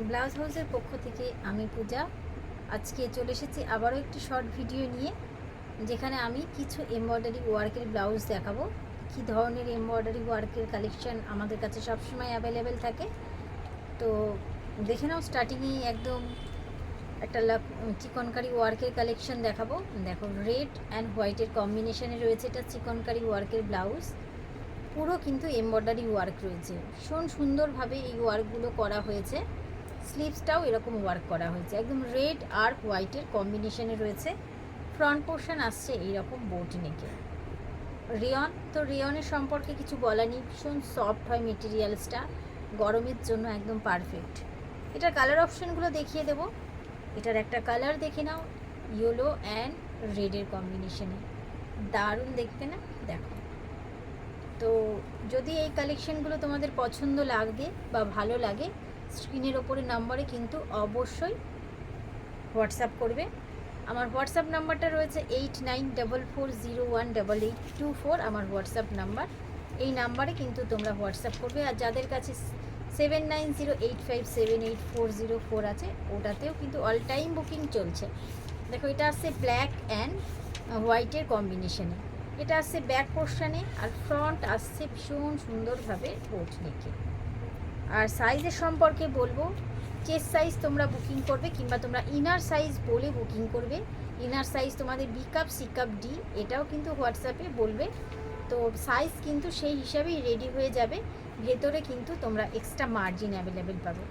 Blouse হাউসের পক্ষ থেকে আমি পূজা। আজকে চলে এসেছি আবারও একটি শর্ট ভিডিও নিয়ে, যেখানে আমি কিছু এমব্রয়ডারি ওয়ার্কের ব্লাউজ দেখাবো। কী ধরনের এমব্রয়ডারি ওয়ার্কের কালেকশন আমাদের কাছে সবসময় অ্যাভেলেবেল থাকে। তো দেখে নাও, স্টার্টিংয়ে একদম একটা চিকনকারি ওয়ার্কের কালেকশন দেখাবো। দেখো, রেড অ্যান্ড হোয়াইটের কম্বিনেশনে রয়েছে এটা চিকনকারি ওয়ার্কের ব্লাউজ। পুরো কিন্তু এমব্রয়ডারি ওয়ার্ক রয়েছে, ভীষণ সুন্দরভাবে এই ওয়ার্কগুলো করা হয়েছে। স্লিভসটাও এরকম ওয়ার্ক করা হয়েছে, একদম রেড আর হোয়াইটের কম্বিনেশনে রয়েছে। ফ্রন্ট পোর্শন আসছে এইরকম বোট নেকে। রেয়ন, তো রেয়নের সম্পর্কে কিছু বলা নেই, ভীষণ সফট হয় মেটেরিয়ালসটা, গরমের জন্য একদম পারফেক্ট। এটার কালার অপশানগুলো দেখিয়ে দেবো। এটার একটা কালার দেখে নাও, ইয়েলো অ্যান্ড রেডের কম্বিনেশনে, দারুণ দেখতে না? দেখো, তো যদি এই কালেকশানগুলো তোমাদের পছন্দ লাগে বা ভালো লাগে, স্ক্রিনের ওপরে নাম্বারে কিন্তু অবশ্যই হোয়াটসঅ্যাপ করবে। আমার হোয়াটসঅ্যাপ নাম্বারটা রয়েছে 8944018824, আমার হোয়াটসঅ্যাপ নাম্বার। এই নাম্বারে কিন্তু তোমরা হোয়াটসঅ্যাপ করবে। আর যাদের কাছে 7908578404 আছে, ওটাতেও কিন্তু অল টাইম বুকিং চলছে। দেখো, এটা আসছে ব্ল্যাক অ্যান্ড হোয়াইটের কম্বিনেশনে। এটা আসছে ব্যাক পোর্শনে, আর ফ্রন্ট আসছে ভীষণ সুন্দরভাবে বোট নেকে। আর সাইজের সম্পর্কে বলবো, চেস্ট সাইজ তোমরা বুকিং করবে, কিংবা তোমরা ইনার সাইজ বলে বুকিং করবে। ইনার সাইজ তোমাদের B cup, C cup, D, এটাও কিন্তু হোয়াটসঅ্যাপে বলবে। তো সাইজ কিন্তু সেই হিসাবেই রেডি হয়ে যাবে। ভেতরে কিন্তু তোমরা এক্সট্রা মার্জিন অ্যাভেলেবেল পাবে।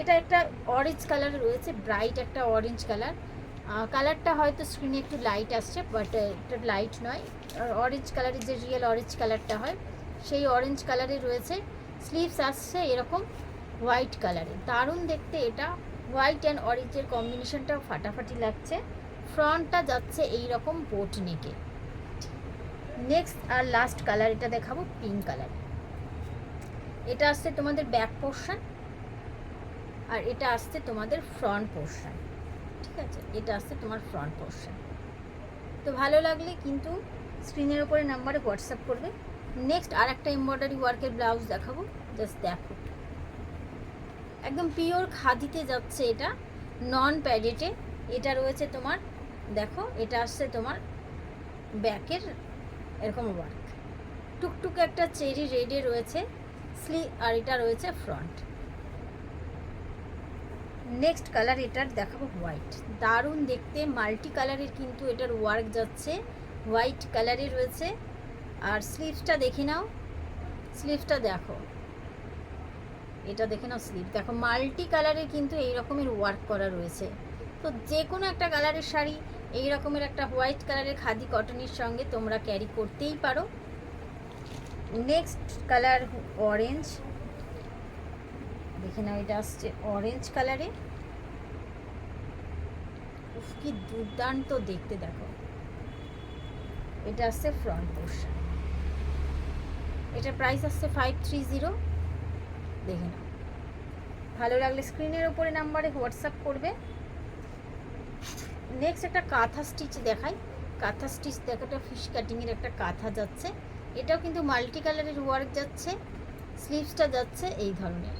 এটা একটা অরেঞ্জ কালার রয়েছে, ব্রাইট একটা অরেঞ্জ কালার। কালারটা হয়তো স্ক্রিনে একটু লাইট আসছে, বাট এটা লাইট নয়। অরেঞ্জ কালারের যে রিয়েল অরেঞ্জ কালারটা হয়, সেই অরেঞ্জ কালারে রয়েছে। স্লিভস আসছে এরকম হোয়াইট কালারে, দারুণ দেখতে এটা। হোয়াইট অ্যান্ড অরেঞ্জের কম্বিনেশনটাও ফাটাফাটি লাগছে। ফ্রন্টটা যাচ্ছে এই রকম বোট নেকে। নেক্সট আর লাস্ট কালার এটা দেখাবো, পিঙ্ক কালার। এটা আসছে তোমাদের ব্যাক পোর্শন, আর এটা আসছে তোমাদের ফ্রন্ট পোর্শন। ঠিক আছে, এটা আসছে তোমার ফ্রন্ট পোর্শন। তো ভালো লাগলে কিন্তু স্ক্রিনের ওপরে নাম্বারে হোয়াটসঅ্যাপ করবে। নেক্সট আর একটা এমব্রয়ডারি ওয়ার্কের ব্লাউজ দেখাবো, জাস্ট দেখো, একদম পিওর খাদিতে যাচ্ছে এটা, নন প্যাডেটে। এটা রয়েছে তোমার, দেখো, এটা আসছে তোমার ব্যাকের এরকম ওয়ার্ক, টুকটুক একটা চেরি রেডে রয়েছে স্লিভ, আর এটা রয়েছে ফ্রন্ট। নেক্সট কালার এটার দেখাবো হোয়াইট, দারুণ দেখতে, মাল্টি কালারের কিন্তু এটার ওয়ার্ক যাচ্ছে, হোয়াইট কালারে রয়েছে। আর স্লিভসটা দেখে নাও, স্লিভসটা দেখো, এটা দেখে নাও, স্লিভ দেখো, মাল্টি কালারের কিন্তু এই রকমের ওয়ার্ক করা রয়েছে। তো যে কোনো একটা কালারের শাড়ি এই রকমের একটা হোয়াইট কালারের খাদি কটনের সঙ্গে তোমরা ক্যারি করতেই পারো। নেক্সট কালার অরেঞ্জ, দেখে নাও, এটা আসছে অরেঞ্জ কালারে। কি দুর্দান্ত দেখতে, দেখো, এটা আসছে ফ্রন্ট পোর্শন। এটার প্রাইস আসছে 530। দেখে নাও, ভালো লাগলে স্ক্রিনের ওপরে নাম্বারে হোয়াটসঅ্যাপ করবে। নেক্সট একটা কাঁথা স্টিচ দেখাই। কাঁথা স্টিচ দেখো, একটা ফিশ কাটিংয়ের একটা কাঁথা যাচ্ছে, এটাও কিন্তু মাল্টি কালারের ওয়ার্ক যাচ্ছে। স্লিভসটা যাচ্ছে এই ধরনের,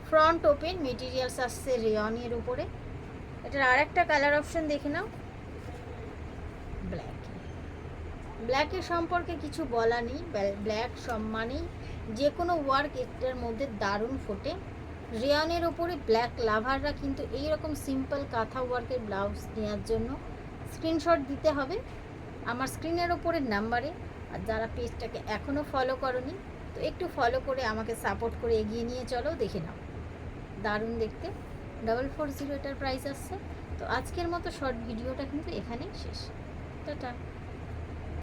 ফ্রন্ট ওপেন, মেটেরিয়ালস আসছে রেয়নের উপরে। এটার আর একটা কালার অপশন দেখে নাও, ব্ল্যাক। ব্ল্যাকের সম্পর্কে কিছু বলা নেই, ব্ল্যাক সম্মানেই যে কোনো ওয়ার্ক এটার মধ্যে দারুণ ফোটে। রেয়নের ওপরে ব্ল্যাক লাভাররা কিন্তু এই রকম সিম্পল কাঁথা ওয়ার্কের ব্লাউজ নেওয়ার জন্য স্ক্রিনশট দিতে হবে আমার স্ক্রিনের ওপরে নাম্বারে। আর যারা পেজটাকে এখনও ফলো করোনি, তো একটু ফলো করে আমাকে সাপোর্ট করে এগিয়ে নিয়ে চলো। দেখে নাও, দারুণ দেখতে, 440 এটার প্রাইস আসছে। তো আজকের মতো শর্ট ভিডিওটা কিন্তু এখানেই শেষ। টাটা।